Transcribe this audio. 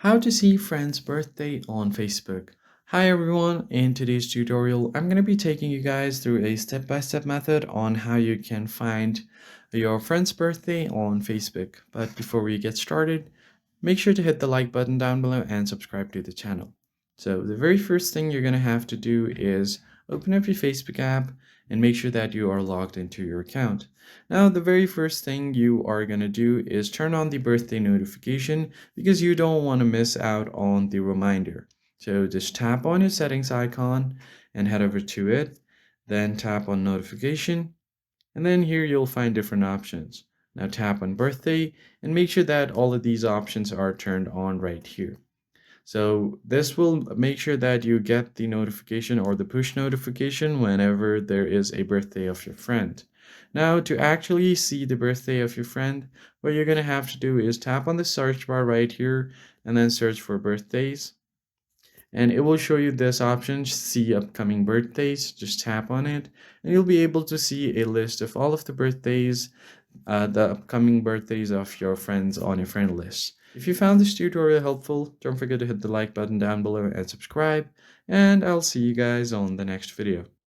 How to see friend's birthday on Facebook. Hi everyone, in today's tutorial I'm going to be taking you guys through a step-by-step method on how you can find your friend's birthday on Facebook. But before we get started, make sure to hit the like button down below and subscribe to the channel. So the very first thing you're going to have to do is open up your Facebook app and make sure that you are logged into your account. Now, the very first thing you are going to do is turn on the birthday notification because you don't want to miss out on the reminder. So just tap on your settings icon and head over to it, then tap on notification, and then here you'll find different options. Now tap on birthday and make sure that all of these options are turned on right here. So this will make sure that you get the notification or the push notification whenever there is a birthday of your friend. Now, to actually see the birthday of your friend, what you're going to have to do is tap on the search bar right here and then search for birthdays. And it will show you this option, see upcoming birthdays. Just tap on it and you'll be able to see a list of all of the birthdays, the upcoming birthdays of your friends on your friend list. If you found this tutorial helpful, don't forget to hit the like button down below and subscribe, and I'll see you guys on the next video.